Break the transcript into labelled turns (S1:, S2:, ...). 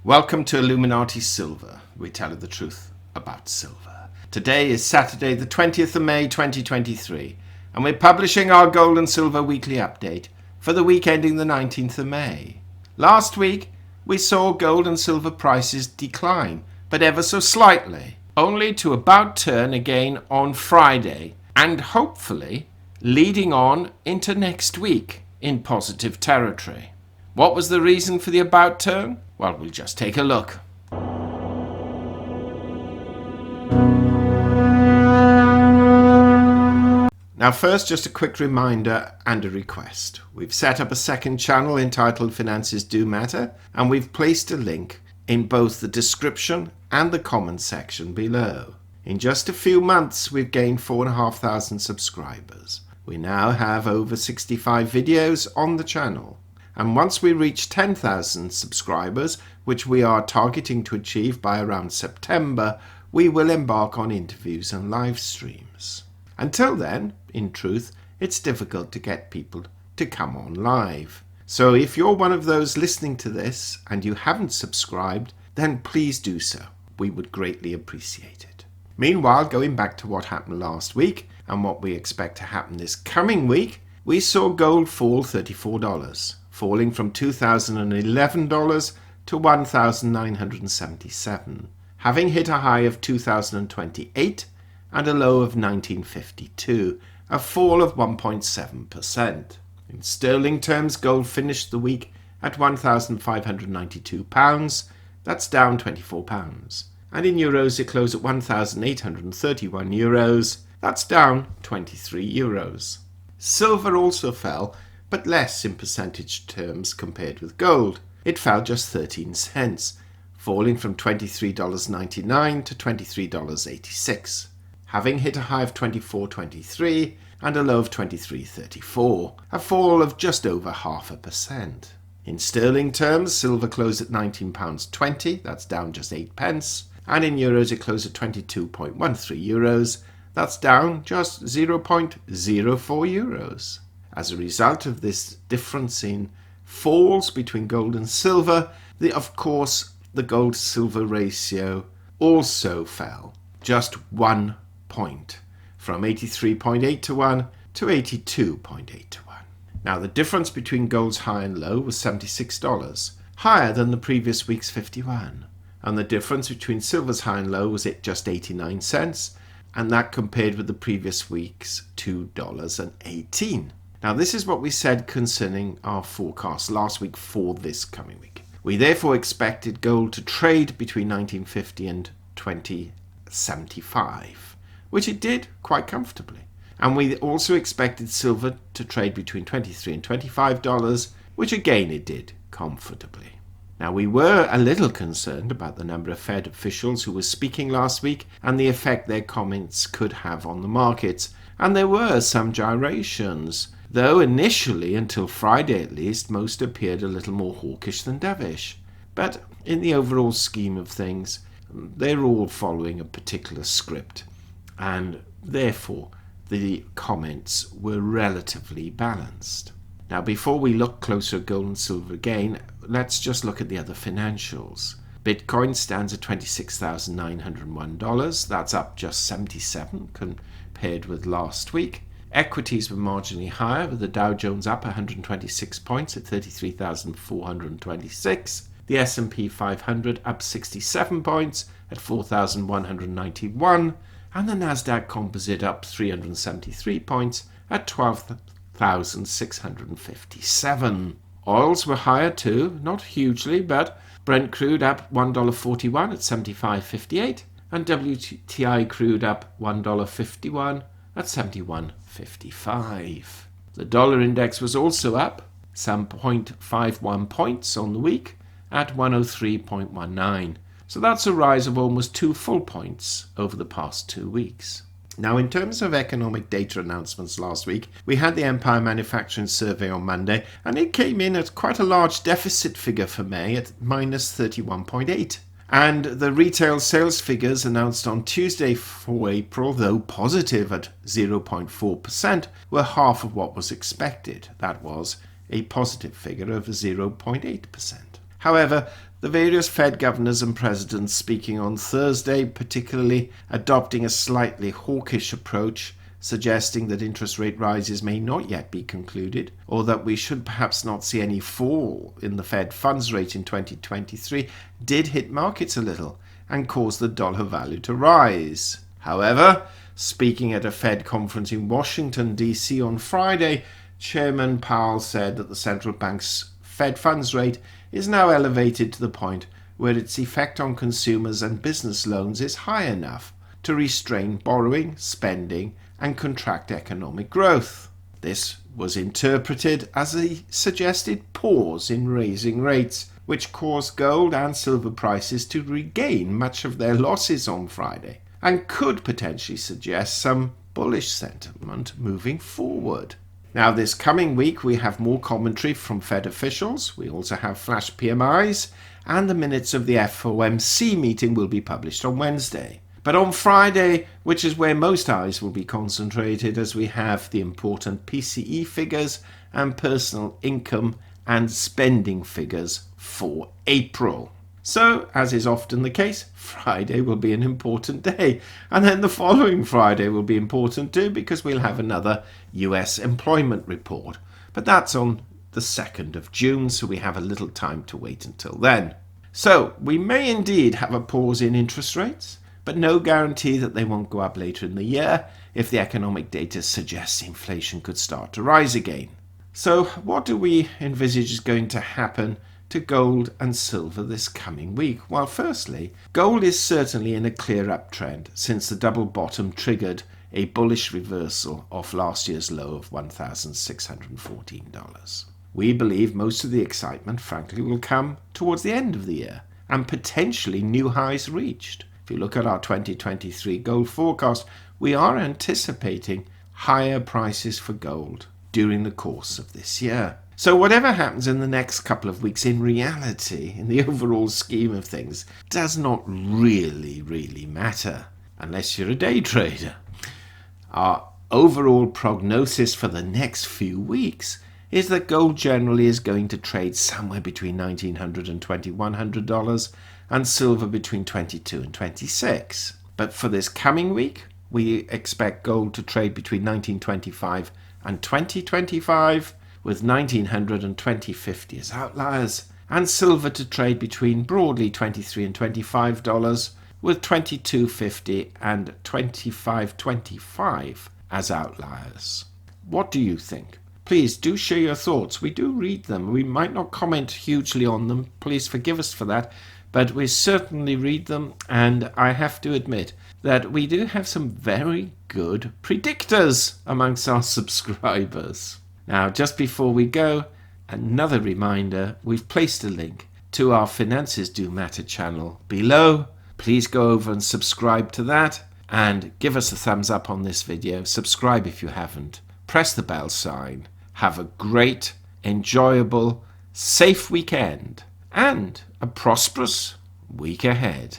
S1: Welcome to Illuminati Silver. We tell you the truth about silver. Today is Saturday the 20th of May 2023 and we're publishing our gold and silver weekly update for the week ending the 19th of May. Last week we saw gold and silver prices decline, but ever so slightly, only to about turn again on Friday and hopefully leading on into next week in positive territory. What was the reason for the about turn? Well, we'll just take a look. Now first, just a quick reminder and a request. We've set up a second channel entitled Finances Do Matter, and we've placed a link in both the description and the comments section below. In just a few months, we've gained 4,500 subscribers. We now have over 65 videos on the channel. And once we reach 10,000 subscribers, which we are targeting to achieve by around September, we will embark on interviews and live streams. Until then, in truth, it's difficult to get people to come on live. So if you're one of those listening to this and you haven't subscribed, then please do so. We would greatly appreciate it. Meanwhile, going back to what happened last week and what we expect to happen this coming week, we saw gold fall $34. Falling from $2,011 to $1,977, having hit a high of 2028 and a low of 1952, a fall of 1.7%. In sterling terms, gold finished the week at £1,592, that's down £24, and in euros it closed at €1,831, that's down €23. Silver also fell, but less in percentage terms compared with gold. It fell just 13 cents, falling from $23.99 to $23.86, having hit a high of $24.23 and a low of $23.34, a fall of just over 0.5%. In sterling terms, silver closed at £19.20, that's down just 8 pence, and in euros it closed at 22.13 euros, that's down just 0.04 euros. As a result of this difference in falls between gold and silver, of course, the gold-silver ratio also fell just 1 point, from 83.8 to 1 to 82.8 to 1. Now, the difference between gold's high and low was $76, higher than the previous week's 51. And the difference between silver's high and low was at just 89 cents, and that compared with the previous week's $2.18. Now, this is what we said concerning our forecast last week for this coming week. We therefore expected gold to trade between 1950 and 2075, which it did quite comfortably. And we also expected silver to trade between $23 and $25, which again it did comfortably. Now, we were a little concerned about the number of Fed officials who were speaking last week and the effect their comments could have on the markets, and there were some gyrations. Though initially, until Friday at least, most appeared a little more hawkish than dovish. But in the overall scheme of things, they're all following a particular script, and therefore the comments were relatively balanced. Now, before we look closer at gold and silver again, let's just look at the other financials. Bitcoin stands at $26,901, that's up just 77 compared with last week. Equities were marginally higher, with the Dow Jones up 126 points at 33,426. The S&P 500 up 67 points at 4,191. And the Nasdaq Composite up 373 points at 12,657. Oils were higher too, not hugely, but Brent crude up $1.41 at 75.58. And WTI crude up $1.51 at 71.55. The dollar index was also up some 0.51 points on the week at 103.19. So that's a rise of almost 2 full points over the past 2 weeks. Now, in terms of economic data announcements last week, we had the Empire Manufacturing Survey on Monday, and it came in at quite a large deficit figure for May at minus 31.8. And the retail sales figures announced on Tuesday for April, though positive at 0.4%, were half of what was expected. That was a positive figure of 0.8%. However, The various Fed governors and presidents speaking on Thursday, particularly adopting a slightly hawkish approach, suggesting that interest rate rises may not yet be concluded, or that we should perhaps not see any fall in the Fed funds rate in 2023, did hit markets a little and cause the dollar value to rise. However, speaking at a Fed conference in Washington, D.C. on Friday, Chairman Powell said that the central bank's Fed funds rate is now elevated to the point where its effect on consumers and business loans is high enough to restrain borrowing, spending, and contract economic growth. This was interpreted as a suggested pause in raising rates, which caused gold and silver prices to regain much of their losses on Friday, and could potentially suggest some bullish sentiment moving forward. Now, this coming week, we have more commentary from Fed officials. We also have flash PMIs, and the minutes of the FOMC meeting will be published on Wednesday. But on Friday, which is where most eyes will be concentrated, as we have the important PCE figures and personal income and spending figures for April. So, as is often the case, Friday will be an important day. And then the following Friday will be important too, because we'll have another US employment report. But that's on the 2nd of June, so we have a little time to wait until then. So, we may indeed have a pause in interest rates, but no guarantee that they won't go up later in the year if the economic data suggests inflation could start to rise again. So, what do we envisage is going to happen to gold and silver this coming week? Well, firstly, gold is certainly in a clear uptrend since the double bottom triggered a bullish reversal off last year's low of $1,614. We believe most of the excitement, frankly, will come towards the end of the year and potentially new highs reached. If you look at our 2023 gold forecast, we are anticipating higher prices for gold during the course of this year. So whatever happens in the next couple of weeks, in reality, in the overall scheme of things, does not really matter, unless you're a day trader. Our overall prognosis for the next few weeks is that gold generally is going to trade somewhere between $1,900 and $2,100, and silver between $22 and $26. But for this coming week, we expect gold to trade between $1,925 and $2,025, with $1,900 and $2,050 as outliers, and silver to trade between broadly $23 and $25, with $22.50 and $25.25 as outliers. What do you think? Please do share your thoughts. We do read them. We might not comment hugely on them. Please forgive us for that. But we certainly read them, and I have to admit that we do have some very good predictors amongst our subscribers. Now, just before we go, another reminder, we've placed a link to our Finances Do Matter channel below. Please go over and subscribe to that, and give us a thumbs up on this video. Subscribe if you haven't. Press the bell sign. Have a great, enjoyable, safe weekend, and a prosperous week ahead.